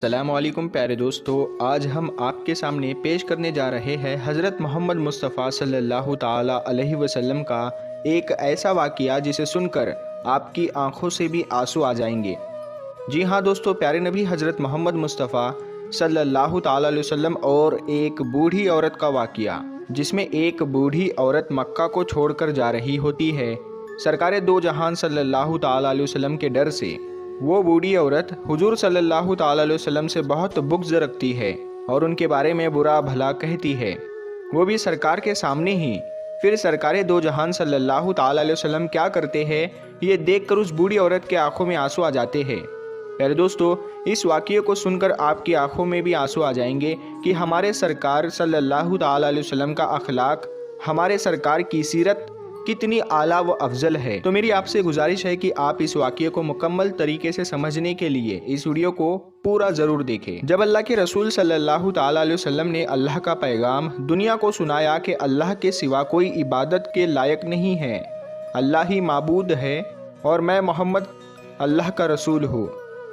अस्सलामुअलैकुम प्यारे दोस्तों, आज हम आपके सामने पेश करने जा रहे हैं हज़रत मोहम्मद मुस्तफ़ा सल्लल्लाहु ताला अलैहि वसल्लम का एक ऐसा वाक़या जिसे सुनकर आपकी आंखों से भी आंसू आ जाएंगे। जी हाँ दोस्तों, प्यारे नबी हज़रत मोहम्मद मुस्तफ़ा सल्लल्लाहु ताला अलैहि वसल्लम और एक बूढ़ी औरत का वाक़या, जिसमें एक बूढ़ी औरत मक्का को छोड़कर जा रही होती है सरकारे दो जहान सल्लल्लाहु ताला अलैहि वसल्लम के डर से। वो बूढ़ी औरत हुजूर सल्लल्लाहु ताला अलैहि वसल्लम से बहुत बुग़्ज़ रखती है और उनके बारे में बुरा भला कहती है, वो भी सरकार के सामने ही। फिर सरकारे दो जहान सल्लल्लाहु ताला अलैहि वसल्लम क्या करते हैं, ये देखकर उस बूढ़ी औरत के आंखों में आंसू आ जाते हैं। प्यारे दोस्तों, इस वाक़ये को सुनकर आपकी आंखों में भी आंसू आ जाएंगे कि हमारे सरकार सल्लल्लाहु ताला अलैहि वसल्लम का अखलाक, हमारे सरकार की सीरत कितनी आला व अफजल है। तो मेरी आपसे गुजारिश है कि आप इस वाक़ये को मुकम्मल तरीके से समझने के लिए इस वीडियो को पूरा ज़रूर देखें। जब अल्लाह के रसूल सल्लल्लाहु ताला अलैहि वसल्लम ने अल्लाह का पैगाम दुनिया को सुनाया कि अल्लाह के सिवा कोई इबादत के लायक नहीं है, अल्लाह ही माबूद है और मैं मोहम्मद अल्लाह का रसूल हूँ,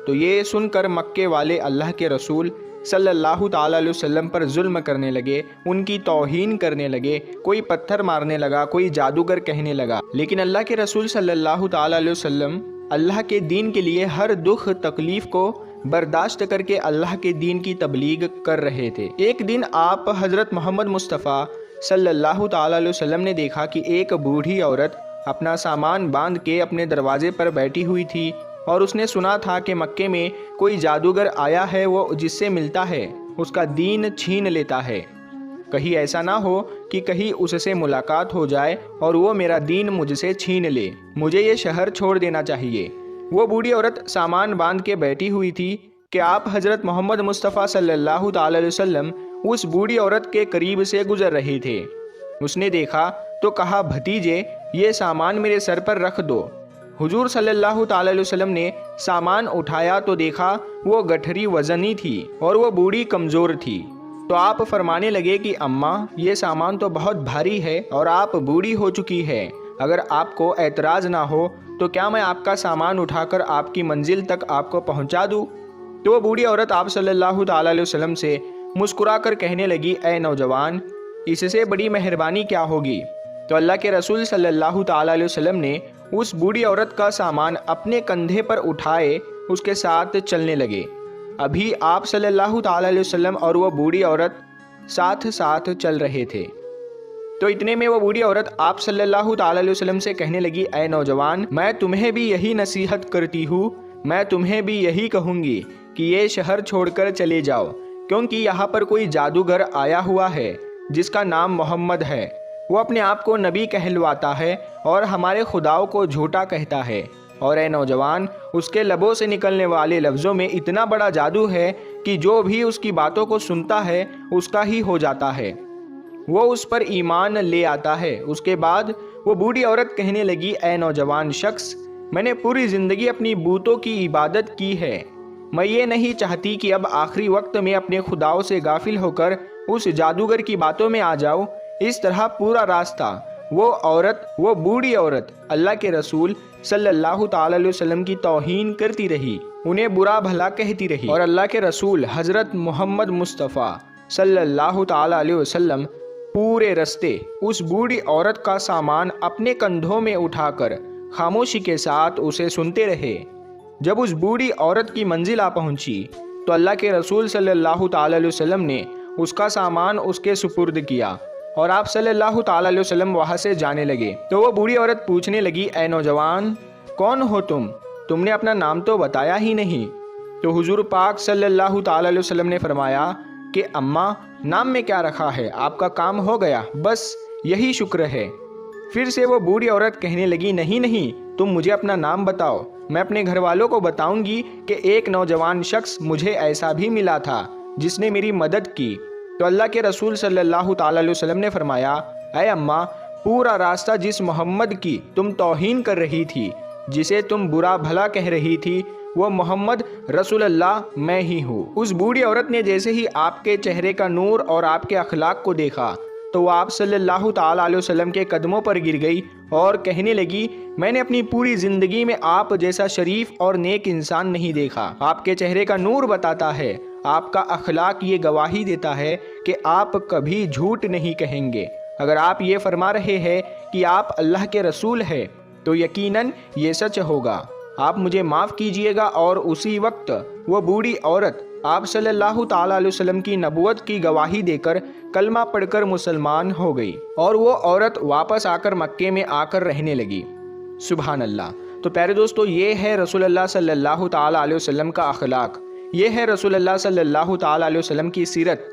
तो ये सुनकर मक्के वाले अल्लाह के रसूल सल्लल्लाहु ताला अलैहि वसल्लम पर जुल्म करने लगे, उनकी तौहीन करने लगे। कोई पत्थर मारने लगा, कोई जादूगर कहने लगा। लेकिन अल्लाह के रसूल सल्लल्लाहु ताला अलैहि वसल्लम अल्लाह के दीन के लिए हर दुख तकलीफ़ को बर्दाश्त करके अल्लाह के दीन की तबलीग कर रहे थे। एक दिन आप हज़रत मोहम्मद मुस्तफ़ा सल्लल्लाहु ताला अलैहि वसल्लम ने देखा कि एक बूढ़ी औरत अपना सामान बांध के अपने दरवाजे पर बैठी हुई थी और उसने सुना था कि मक्के में कोई जादूगर आया है, वो जिससे मिलता है उसका दीन छीन लेता है। कहीं ऐसा ना हो कि कहीं उससे मुलाकात हो जाए और वो मेरा दीन मुझसे छीन ले, मुझे ये शहर छोड़ देना चाहिए। वो बूढ़ी औरत सामान बांध के बैठी हुई थी कि आप हज़रत मोहम्मद मुस्तफ़ा सल्लल्लाहु ताला अलैहि वसल्लम उस बूढ़ी औरत के करीब से गुजर रहे थे। उसने देखा तो कहा, भतीजे ये सामान मेरे सर पर रख दो। हुजूर सल्लल्लाहु ताला अलैहि वसल्लम ने सामान उठाया तो देखा वो गठरी वज़नी थी और वो बूढ़ी कमज़ोर थी। तो आप फरमाने लगे कि अम्मा, ये सामान तो बहुत भारी है और आप बूढ़ी हो चुकी है, अगर आपको एतराज़ ना हो तो क्या मैं आपका सामान उठाकर आपकी मंजिल तक आपको पहुंचा दूं? तो वो बूढ़ी औरत आप सल्लल्लाहु ताला अलैहि वसल्लम से मुस्कुरा कर कहने लगी, ए नौजवान, इससे बड़ी मेहरबानी क्या होगी? तो अल्लाह के रसूल सल्लल्लाहु ताला अलैहि वसल्लम ने उस बूढ़ी औरत का सामान अपने कंधे पर उठाए उसके साथ चलने लगे। अभी आप सल्लल्लाहु ताला अलैहि वसल्लम और वो बूढ़ी औरत साथ साथ चल रहे थे। तो इतने में वो बूढ़ी औरत आप सल्लल्लाहु ताला अलैहि वसल्लम से कहने लगी, ए नौजवान, मैं तुम्हें भी यही नसीहत करती हूँ, मैं तुम्हें भी यही कहूँगी कि ये शहर छोड़कर चले जाओ, क्योंकि यहाँ पर कोई जादूगर आया हुआ है जिसका नाम मोहम्मद है। वो अपने आप को नबी कहलवाता है और हमारे खुदाओं को झूठा कहता है। और ए नौजवान, उसके लबों से निकलने वाले लफ्ज़ों में इतना बड़ा जादू है कि जो भी उसकी बातों को सुनता है उसका ही हो जाता है, वो उस पर ईमान ले आता है। उसके बाद वो बूढ़ी औरत कहने लगी, ए नौजवान शख्स, मैंने पूरी ज़िंदगी अपनी बूतों की इबादत की है, मैं ये नहीं चाहती कि अब आखिरी वक्त में अपने खुदाओं से गाफिल होकर उस जादूगर की बातों में आ जाऊँ। इस तरह पूरा रास्ता वो बूढ़ी औरत अल्लाह के रसूल सल्लल्लाहु ताला अलैहि वसल्लम की तौहीन करती रही, उन्हें बुरा भला कहती रही। और अल्लाह के रसूल हज़रत मोहम्मद मुस्तफ़ा सल्लल्लाहु ताला अलैहि वसल्लम पूरे रास्ते उस बूढ़ी औरत का सामान अपने कंधों में उठाकर खामोशी के साथ उसे सुनते रहे। जब उस बूढ़ी औरत की मंजिल आ पहुंची तो अल्लाह के रसूल सल्लल्लाहु ताला अलैहि वसल्लम ने उसका सामान उसके सुपुर्द किया और आप सल्लल्लाहु ताला अलैहि वसल्लम वहाँ से जाने लगे। तो वो बूढ़ी औरत पूछने लगी, ए नौजवान, कौन हो तुमने अपना नाम तो बताया ही नहीं। तो हुजूर पाक सल्लल्लाहु ताला अलैहि वसल्लम ने फरमाया कि अम्मा, नाम में क्या रखा है, आपका काम हो गया, बस यही शुक्र है। फिर से वो बूढ़ी औरत कहने लगी, नहीं नहीं, तुम मुझे अपना नाम बताओ, मैं अपने घर वालों को बताऊंगी कि एक नौजवान शख्स मुझे ऐसा भी मिला था जिसने मेरी मदद की। तो अल्लाह के रसूल सल्लल्लाहु ताला अलैहि वसल्लम ने फरमाया, ऐ अम्मा, पूरा रास्ता जिस मोहम्मद की तुम तौहीन कर रही थी, जिसे तुम बुरा भला कह रही थी, वो मोहम्मद रसूलुल्लाह मैं ही हूँ। उस बूढ़ी औरत ने जैसे ही आपके चेहरे का नूर और आपके अखलाक को देखा तो वो आप सल्लल्लाहु ताला अलैहि वसल्लम के कदमों पर गिर गई और कहने लगी, मैंने अपनी पूरी ज़िंदगी में आप जैसा शरीफ और नेक इंसान नहीं देखा। आपके चेहरे का नूर बताता है, आपका अखलाक ये गवाही देता है कि आप कभी झूठ नहीं कहेंगे। अगर आप ये फरमा रहे हैं कि आप अल्लाह के रसूल हैं तो यकीनन ये सच होगा। आप मुझे माफ़ कीजिएगा। और उसी वक्त वो बूढ़ी औरत आप सल्लल्लाहु ताला अलैहि वसल्लम की नबूवत की गवाही देकर कलमा पढ़कर मुसलमान हो गई और वो औरत वापस आकर मक्के में आकर रहने लगी। सुभान अल्लाह। तो प्यारे दोस्तों, ये है रसूलुल्लाह सल्लल्लाहु ताला अलैहि वसल्लम का अखलाक, ये है रसूलुल्लाह सल्लल्लाहु ताला अलैहि वसल्लम की सीरत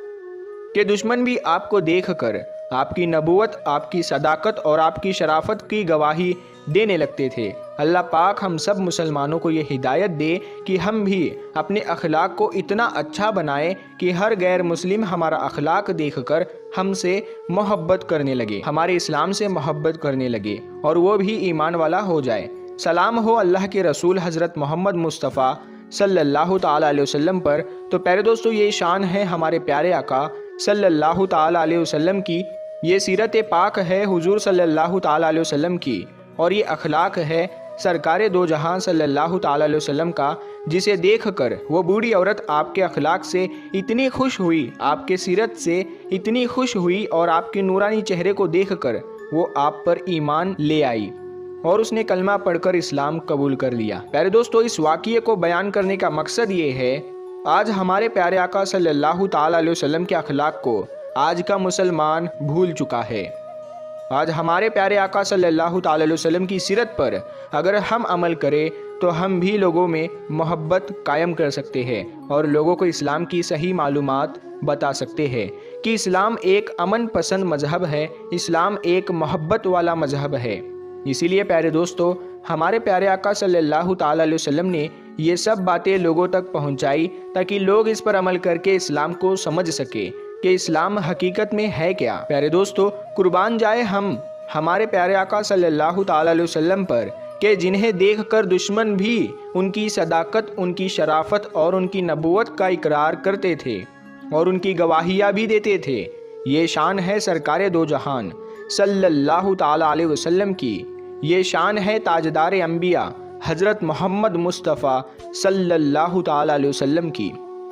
के दुश्मन भी आपको देखकर आपकी नबूवत, आपकी सदाकत और आपकी शराफत की गवाही देने लगते थे। अल्लाह पाक हम सब मुसलमानों को ये हिदायत दे कि हम भी अपने अखलाक को इतना अच्छा बनाएं कि हर गैर मुस्लिम हमारा अखलाक देखकर हमसे मोहब्बत करने लगे, हमारे इस्लाम से मोहब्बत करने लगे और वो भी ईमान वाला हो जाए। सलाम हो अल्लाह के रसूल हज़रत मोहम्मद मुस्तफ़ा सल्लल्लाहु ताला अलैहि वसल्लम पर। तो प्यारे दोस्तों, ये शान है हमारे प्यारे आका सल्लल्लाहु ताला अलैहि वसल्लम की, ये सीरत पाक है हुजूर सल्लल्लाहु ताला अलैहि वसल्लम की और ये अखलाक है सरकारे दो जहां सल्लल्लाहु ताला अलैहि वसल्लम का, जिसे देखकर वो बूढ़ी औरत आपके अखलाक से इतनी खुश हुई, आपके सीरत से इतनी खुश हुई और आपके नूरानी चेहरे को देखकर वो आप पर ईमान ले आई और उसने कलमा पढ़कर इस्लाम कबूल कर लिया। प्यारे दोस्तों, इस वाक़ये को बयान करने का मकसद ये है, आज हमारे प्यारे आका सल्लल्लाहु ताला अलैहि वसल्लम के अखलाक को आज का मुसलमान भूल चुका है। आज हमारे प्यारे आका सल्लल्लाहु ताला अलैहि वसल्लम की सीरत पर अगर हम अमल करें तो हम भी लोगों में मोहब्बत कायम कर सकते हैं और लोगों को इस्लाम की सही मालूमात बता सकते हैं कि इस्लाम एक अमन पसंद मजहब है, इस्लाम एक मोहब्बत वाला मजहब है। इसीलिए प्यारे दोस्तों, हमारे प्यारे आका सल्लल्लाहु ताला अलैहि वसल्लम ने ये सब बातें लोगों तक पहुंचाई ताकि लोग इस पर अमल करके इस्लाम को समझ सके कि इस्लाम हकीकत में है क्या। प्यारे दोस्तों, कुर्बान जाए हम हमारे प्यारे आका सल्लल्लाहु ताला अलैहि वसल्लम पर कि जिन्हें देखकर दुश्मन भी उनकी सदाकत, उनकी शराफत और उनकी नबूवत का इकरार करते थे और उनकी गवाहियाँ भी देते थे। ये शान है सरकारे दो जहान सल्लल्लाहु ताला अलैहि वसल्लम की, ये शान है ताजदार अंबिया हज़रत मोहम्मद मुस्तफ़ा सल्लल्लाहु ताला अलैहि वसल्लम की।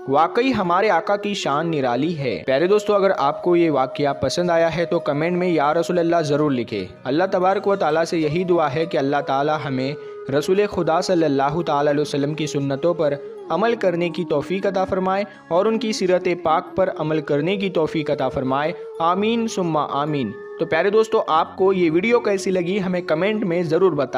वाकई हमारे आका की शान निराली है। प्यारे दोस्तों, अगर आपको ये वाक़या पसंद आया है तो कमेंट में या रसूल अल्लाह ज़रूर लिखें। अल्लाह तबारक व ताला से यही दुआ है कि अल्लाह ताला हमें रसूल खुदा सल्लल्लाहु ताला अलैहि वसल्लम की सुन्नतों पर अमल करने की तौफ़ीक अता फ़रमाए और उनकी सीरत पाक पर अमल करने की तौफ़ीक अता फ़रमाए। आमीन सुम्मा आमीन। तो प्यारे दोस्तों, आपको ये वीडियो कैसी लगी हमें कमेंट में ज़रूर बताएं।